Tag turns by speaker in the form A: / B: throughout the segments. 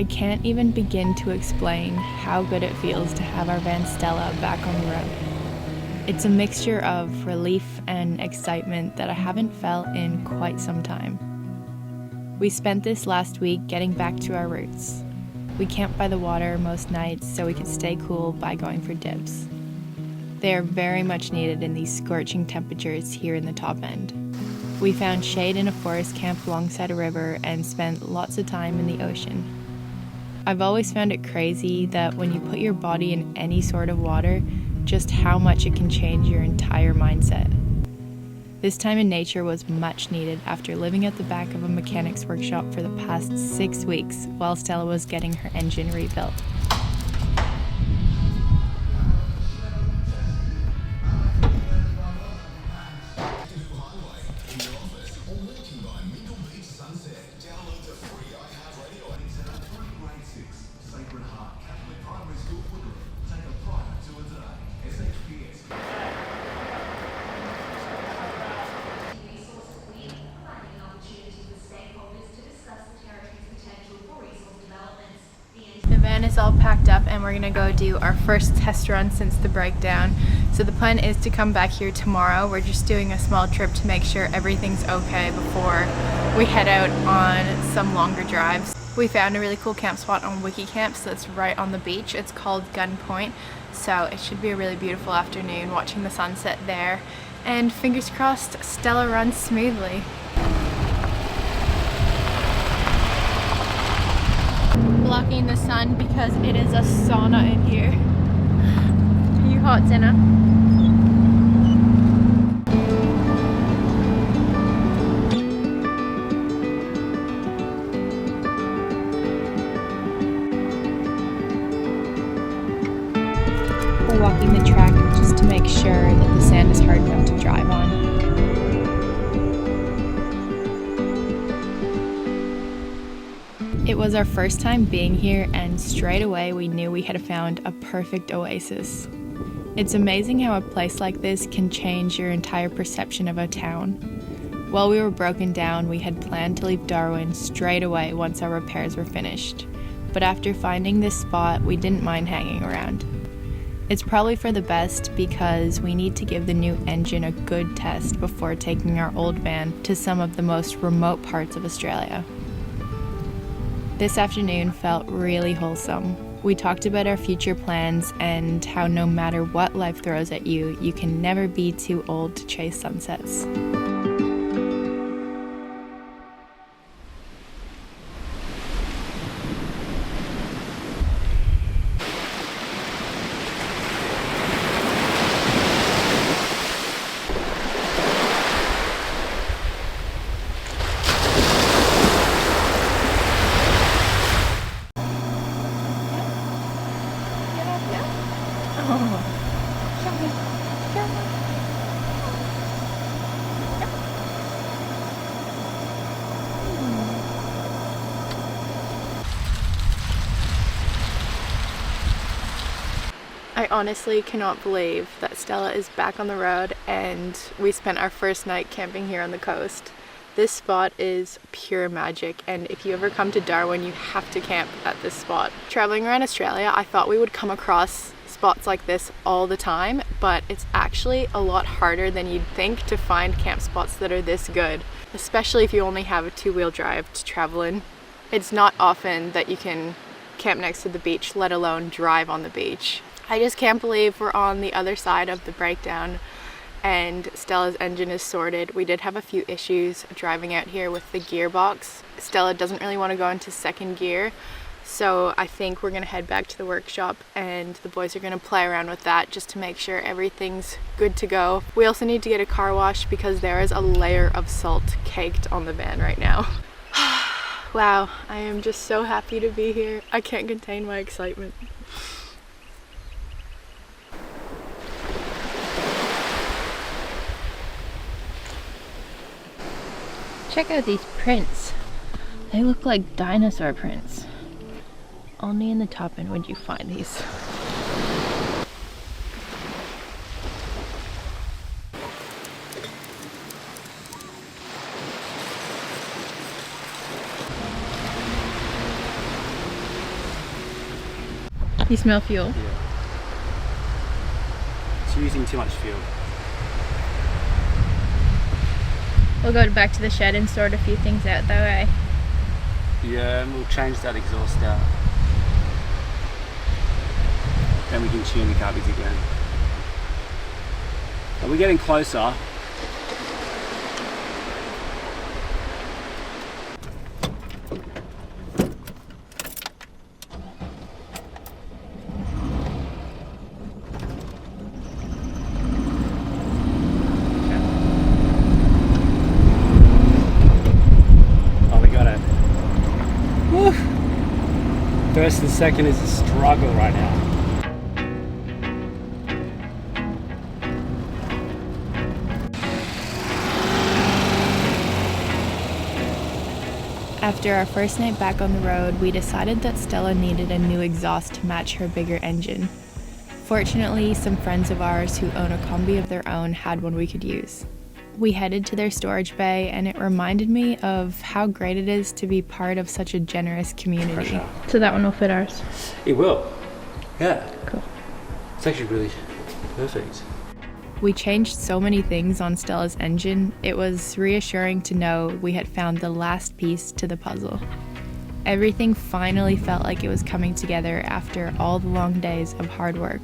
A: I can't even begin to explain how good it feels to have our van Stella back on the road. It's a mixture of relief and excitement that I haven't felt in quite some time. We spent this last week getting back to our roots. We camped by the water most nights so we could stay cool by going for dips. They are very much needed in these scorching temperatures here in the top end. We found shade in a forest camp alongside a river and spent lots of time in the ocean. I've always found it crazy that when you put your body in any sort of water, just how much it can change your entire mindset. This time in nature was much needed after living at the back of a mechanic's workshop for the past 6 weeks while Stella was getting her engine rebuilt. The van is all packed up and we're gonna go do our first test run since the breakdown. So the plan is to come back here tomorrow. We're just doing a small trip to make sure everything's okay before we head out on some longer drives. We found a really cool camp spot on WikiCamps that's right on the beach. It's called Gunpoint. So it should be a really beautiful afternoon watching the sunset there. And fingers crossed, Stella runs smoothly. Blocking the sun because it is a sauna in here. Are you hot, Zena? We're walking the track just to make sure that the sand is hard enough to drive on. It was our first time being here and straight away we knew we had found a perfect oasis. It's amazing how a place like this can change your entire perception of a town. While we were broken down, we had planned to leave Darwin straight away once our repairs were finished. But after finding this spot, we didn't mind hanging around. It's probably for the best because we need to give the new engine a good test before taking our old van to some of the most remote parts of Australia. This afternoon felt really wholesome. We talked about our future plans and how no matter what life throws at you, you can never be too old to chase sunsets. I honestly cannot believe that Stella is back on the road and we spent our first night camping here on the coast. This spot is pure magic, and if you ever come to Darwin, you have to camp at this spot. Traveling around Australia, I thought we would come across spots like this all the time, but it's actually a lot harder than you'd think to find camp spots that are this good, especially if you only have a two-wheel drive to travel in. It's not often that you can camp next to the beach, let alone drive on the beach. I just can't believe we're on the other side of the breakdown and Stella's engine is sorted. We did have a few issues driving out here with the gearbox. Stella doesn't really want to go into second gear, so I think we're going to head back to the workshop and the boys are going to play around with that just to make sure everything's good to go. We also need to get a car wash because there is a layer of salt caked on the van right now. Wow, I am just so happy to be here. I can't contain my excitement. Check out these prints. They look like dinosaur prints. Only in the top end would you find these. You smell fuel?
B: Yeah. It's using too much fuel.
A: We'll go back to the shed and sort a few things out though, eh?
B: Yeah, and we'll change that exhaust out. Then we can tune the carbies again. Are we getting closer? First and second is a struggle right now.
A: After our first night back on the road, we decided that Stella needed a new exhaust to match her bigger engine. Fortunately, some friends of ours who own a Kombi of their own had one we could use. We headed to their storage bay, and it reminded me of how great it is to be part of such a generous community.
B: Pressure.
A: So that one will fit ours?
B: It will. Yeah.
A: Cool.
B: It's actually really perfect.
A: We changed so many things on Stella's engine. It was reassuring to know we had found the last piece to the puzzle. Everything finally felt like it was coming together after all the long days of hard work.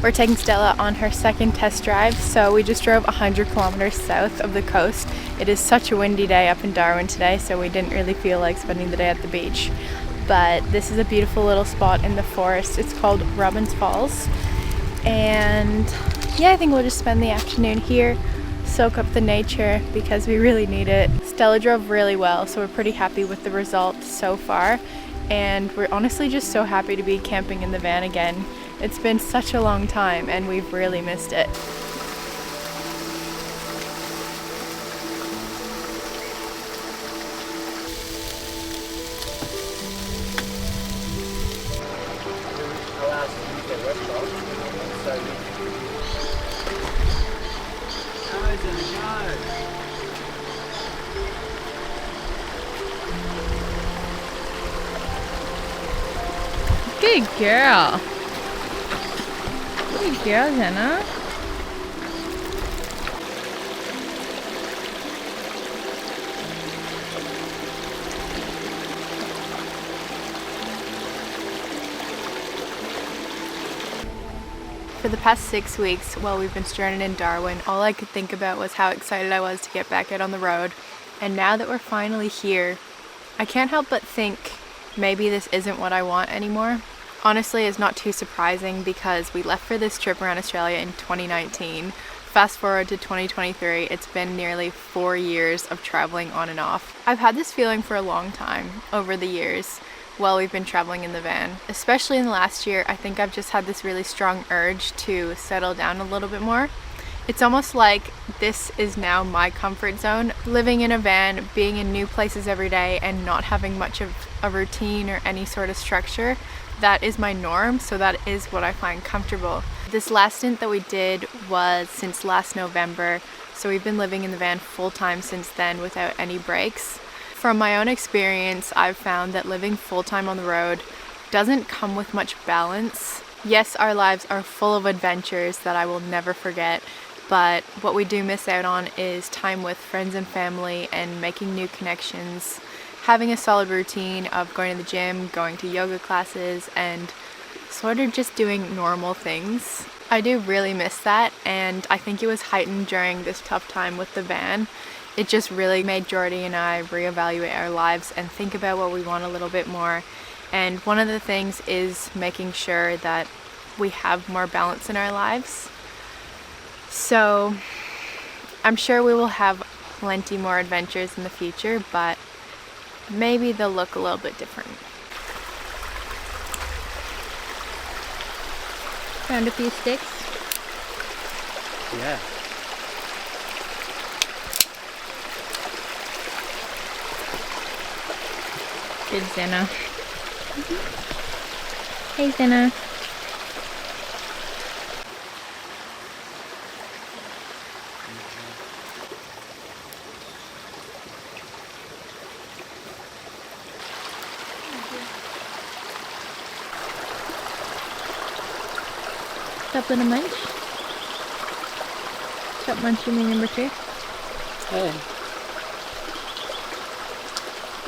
A: We're taking Stella on her second test drive, so we just drove 100 kilometers south of the coast. It is such a windy day up in Darwin today, so we didn't really feel like spending the day at the beach. But this is a beautiful little spot in the forest. It's called Robbins Falls. And yeah, I think we'll just spend the afternoon here, soak up the nature because we really need it. Stella drove really well, so we're pretty happy with the results so far. And we're honestly just so happy to be camping in the van again. It's been such a long time and we've really missed it. Good girl. Good girl, Hannah. For the past 6 weeks, while we've been stranded in Darwin, all I could think about was how excited I was to get back out on the road. And now that we're finally here, I can't help but think maybe this isn't what I want anymore. Honestly, it's not too surprising because we left for this trip around Australia in 2019. Fast forward to 2023, it's been nearly 4 years of traveling on and off. I've had this feeling for a long time over the years while we've been traveling in the van. Especially in the last year, I think I've just had this really strong urge to settle down a little bit more. It's almost like this is now my comfort zone. Living in a van, being in new places every day, and not having much of a routine or any sort of structure. That is my norm, so that is what I find comfortable. This last stint that we did was since last November, so we've been living in the van full time since then without any breaks. From my own experience, I've found that living full time on the road doesn't come with much balance. Yes, our lives are full of adventures that I will never forget, but what we do miss out on is time with friends and family and making new connections. Having a solid routine of going to the gym, going to yoga classes, and sort of just doing normal things. I do really miss that, and I think it was heightened during this tough time with the van. It just really made Jordy and I reevaluate our lives and think about what we want a little bit more. And one of the things is making sure that we have more balance in our lives. So I'm sure we will have plenty more adventures in the future, but maybe they'll look a little bit different. Found a few sticks.
B: Yeah.
A: Good Zena. Hey Zena. What's up, little munch? What's up, munchie me number 2?
B: Hey.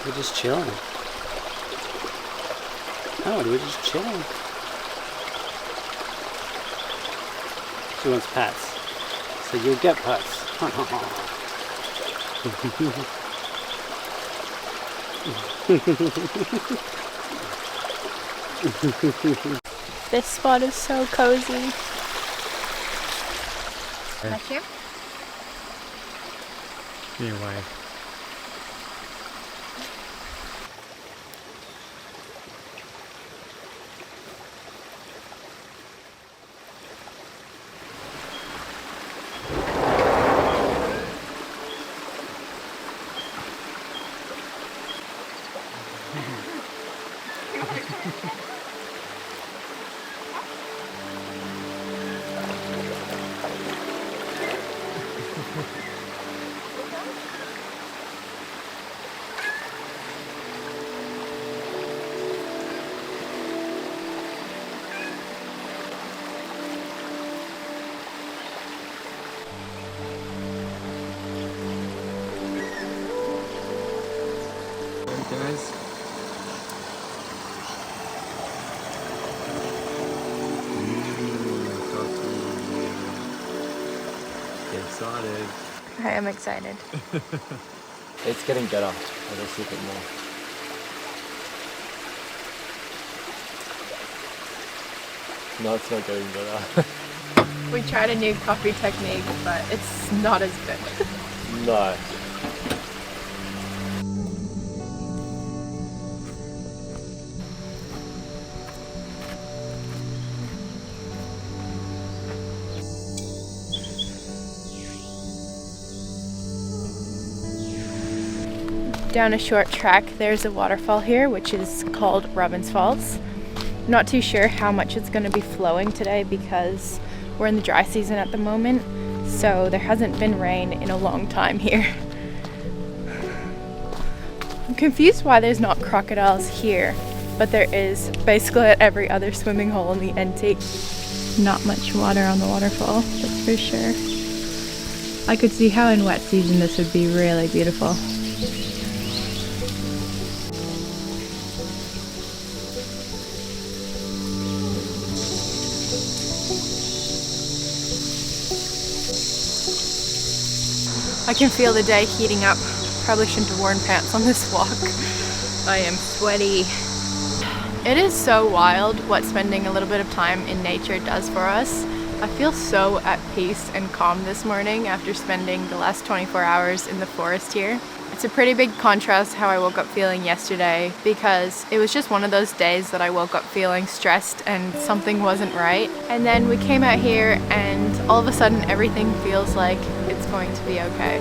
B: We're just chilling. Oh, we're just chilling. She wants pats. So you'll get pats.
A: This spot is so cozy. Back here?
C: Anyway. Guys. Get excited.
A: I am excited.
C: It's getting better as I sip it more. No, it's not getting better.
A: We tried a new coffee technique, but it's not as good.
C: No.
A: Down a short track, there's a waterfall here, which is called Robbins Falls. Not too sure how much it's going to be flowing today because we're in the dry season at the moment, so there hasn't been rain in a long time here. I'm confused why there's not crocodiles here, but there is basically at every other swimming hole in the NT. Not much water on the waterfall, that's for sure. I could see how in wet season this would be really beautiful. I can feel the day heating up. Probably shouldn't have worn pants on this walk. I am sweaty. It is so wild what spending a little bit of time in nature does for us. I feel so at peace and calm this morning after spending the last 24 hours in the forest here. It's a pretty big contrast to how I woke up feeling yesterday because it was just one of those days that I woke up feeling stressed and something wasn't right. And then we came out here and all of a sudden everything feels like it's going to be okay.